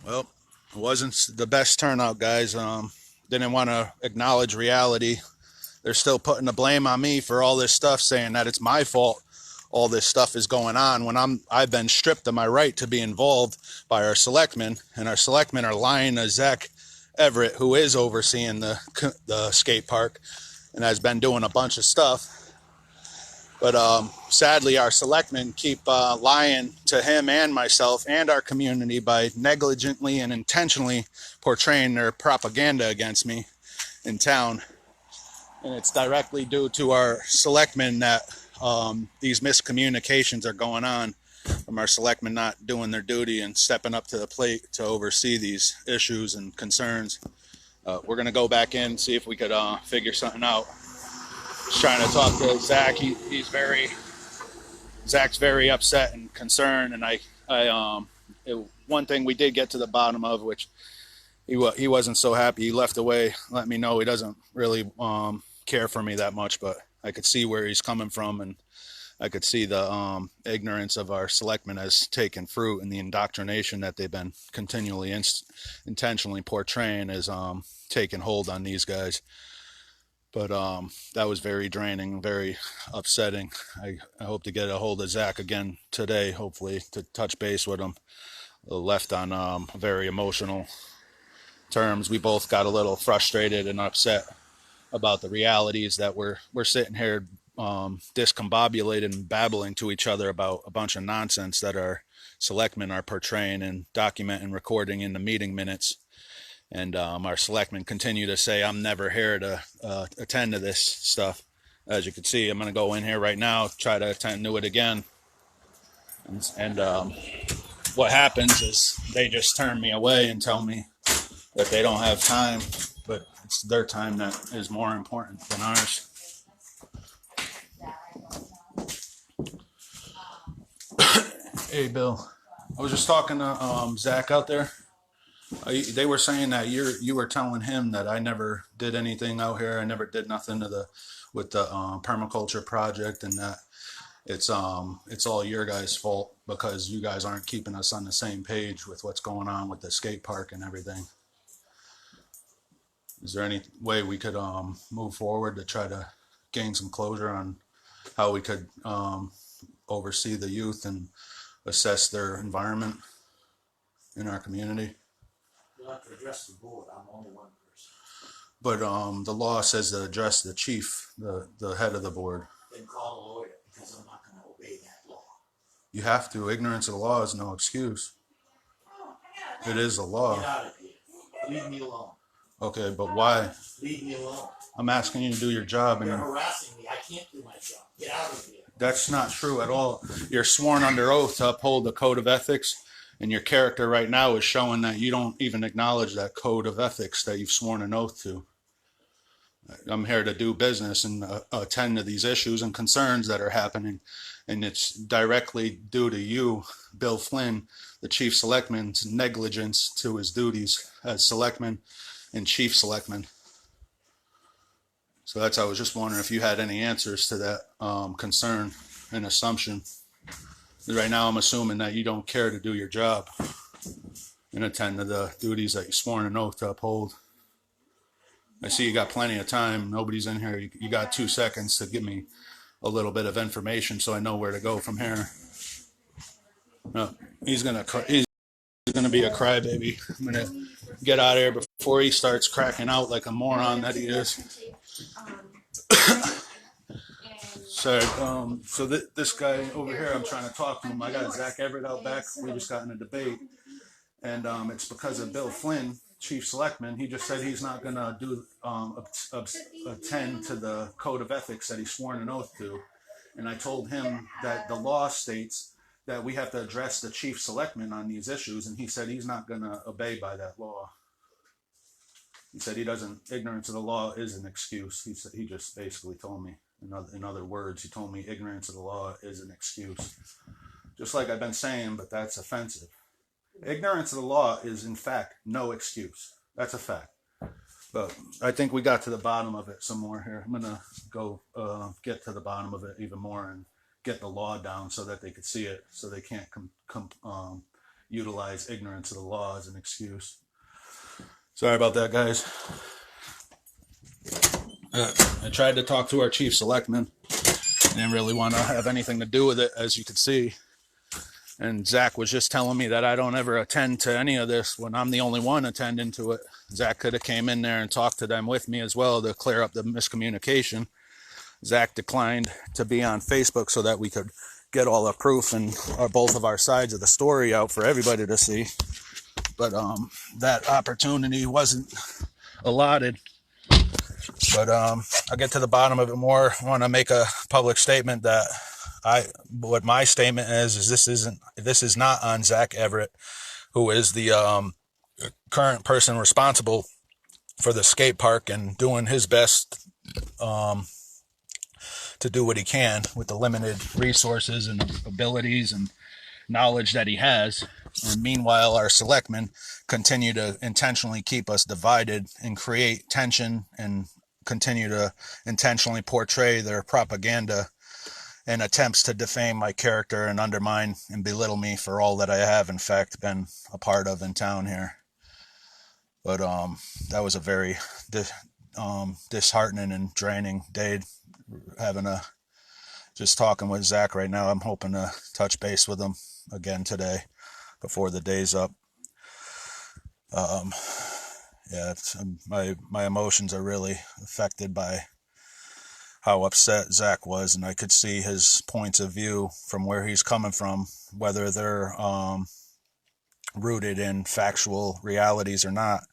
Well, it wasn't the best turnout, guys. Didn't want to acknowledge reality. They're still putting the blame on me for all this stuff, saying that it's my fault. All this stuff is going on when I've been stripped of my right to be involved by our selectmen, and our selectmen are lying to Zach Everett, who is overseeing the skate park and has been doing a bunch of stuff. But sadly, our selectmen keep lying to him and myself and our community by negligently and intentionally portraying their propaganda against me in town. And it's directly due to our selectmen that these miscommunications are going on from our selectmen not doing their duty and stepping up to the plate to oversee these issues and concerns. We're going to go back in and see if we could figure something out. Just trying to talk to Zach. Zach's very upset and concerned, and one thing we did get to the bottom of, which he wasn't so happy. He left away, let me know he doesn't really care for me that much, but I could see where he's coming from, and I could see the ignorance of our selectmen has taken fruit, and the indoctrination that they've been continually intentionally portraying is taking hold on these guys. But that was very draining, very upsetting. I hope to get a hold of Zach again today, hopefully, to touch base with him. Left on very emotional terms. We both got a little frustrated and upset about the realities that we're sitting here discombobulated and babbling to each other about a bunch of nonsense that our selectmen are portraying and documenting, recording in the meeting minutes. And our selectmen continue to say, I'm never here to attend to this stuff. As you can see, I'm going to go in here right now, try to attend to it again. And what happens is they just turn me away and tell me that they don't have time, but it's their time that is more important than ours. Hey, Bill. I was just talking to Zach out there. They were saying that you were telling him that I never did anything out here. I never did nothing with the permaculture project, and that it's all your guys' fault because you guys aren't keeping us on the same page with what's going on with the skate park and everything. Is there any way we could move forward to try to gain some closure on how we could oversee the youth and assess their environment in our community? You'll have to address the board. I'm only one person. But the law says to address the chief, the head of the board. Then call a lawyer because I'm not going to obey that law. You have to. Ignorance of the law is no excuse. It is a law. Get out of here. Leave me alone. Okay, but why? Leave me alone. I'm asking you to do your job. You're harassing me. I can't do my job. Get out of here. That's not true at all. You're sworn under oath to uphold the code of ethics, and your character right now is showing that you don't even acknowledge that code of ethics that you've sworn an oath to. I'm here to do business and attend to these issues and concerns that are happening. And it's directly due to you, Bill Flynn, the chief selectman's negligence to his duties as selectman and chief selectman. So I was just wondering if you had any answers to that concern and assumption. Right now, I'm assuming that you don't care to do your job and attend to the duties that you sworn an oath to uphold. I see you got plenty of time. Nobody's in here. You got 2 seconds to give me a little bit of information so I know where to go from here. No, he's gonna be a crybaby. I'm gonna get out of here before he starts cracking out like a moron that he is. So this guy over here, I'm trying to talk to him. I got Zach Everett out back. We just got in a debate, and it's because of Bill Flynn, chief selectman. He just said he's not going to attend to the code of ethics that he sworn an oath to. And I told him that the law states that we have to address the chief selectman on these issues, and he said he's not going to obey by that law. He said ignorance of the law is an excuse. He just basically told me, in other words, he told me ignorance of the law is an excuse. Just like I've been saying, but that's offensive. Ignorance of the law is, in fact, no excuse. That's a fact. But I think we got to the bottom of it some more here. I'm going to go get to the bottom of it even more and get the law down so that they could see it, so they can't utilize ignorance of the law as an excuse. Sorry about that, guys. I tried to talk to our chief selectman. Didn't really want to have anything to do with it, as you could see. And Zach was just telling me that I don't ever attend to any of this when I'm the only one attending to it. Zach could have came in there and talked to them with me as well to clear up the miscommunication. Zach declined to be on Facebook so that we could get all the proof and both of our sides of the story out for everybody to see. But that opportunity wasn't allotted. But I'll get to the bottom of it more. I want to make a public statement that what my statement is this is not on Zach Everett, who is the current person responsible for the skate park and doing his best to do what he can with the limited resources and abilities and knowledge that he has. And meanwhile, our selectmen continue to intentionally keep us divided and create tension and continue to intentionally portray their propaganda and attempts to defame my character and undermine and belittle me for all that I have, in fact, been a part of in town here. But that was a very disheartening and draining day. Just talking with Zach right now. I'm hoping to touch base with him again today before the day's up. My emotions are really affected by how upset Zach was, and I could see his points of view from where he's coming from, whether they're rooted in factual realities or not.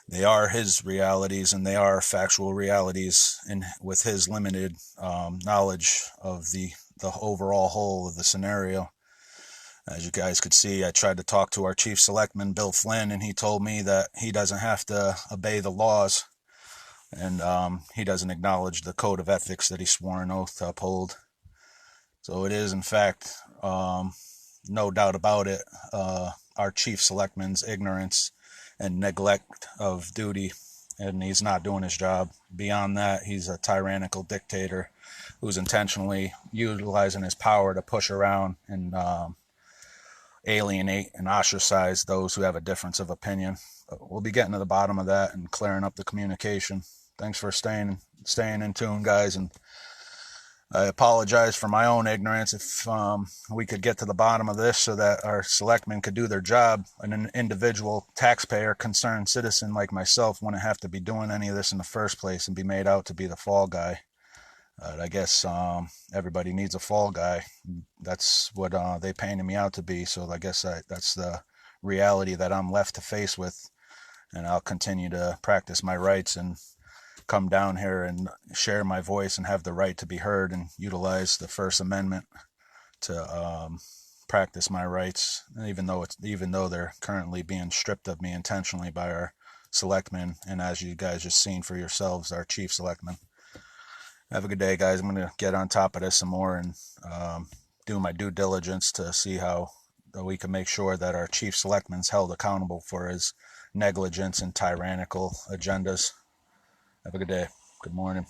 They are his realities, and they are factual realities with his limited knowledge of the overall whole of the scenario. As you guys could see, I tried to talk to our chief selectman, Bill Flynn, and he told me that he doesn't have to obey the laws, and he doesn't acknowledge the code of ethics that he swore an oath to uphold. So it is, in fact, no doubt about it, our chief selectman's ignorance and neglect of duty, and he's not doing his job. Beyond that, he's a tyrannical dictator who's intentionally utilizing his power to push around and alienate and ostracize those who have a difference of opinion. But we'll be getting to the bottom of that and clearing up the communication. Thanks for staying in tune, guys, and I apologize for my own ignorance. If we could get to the bottom of this so that our selectmen could do their job, and an individual taxpayer concerned citizen like myself wouldn't have to be doing any of this in the first place and be made out to be the fall guy. I guess everybody needs a fall guy. That's what they painted me out to be. So I guess that's the reality that I'm left to face with. And I'll continue to practice my rights and come down here and share my voice and have the right to be heard and utilize the First Amendment to practice my rights, even though they're currently being stripped of me intentionally by our selectmen, and as you guys just seen for yourselves, our chief selectman. Have a good day, guys. I'm going to get on top of this some more and do my due diligence to see how we can make sure that our chief selectman's held accountable for his negligence and tyrannical agendas. Have a good day. Good morning.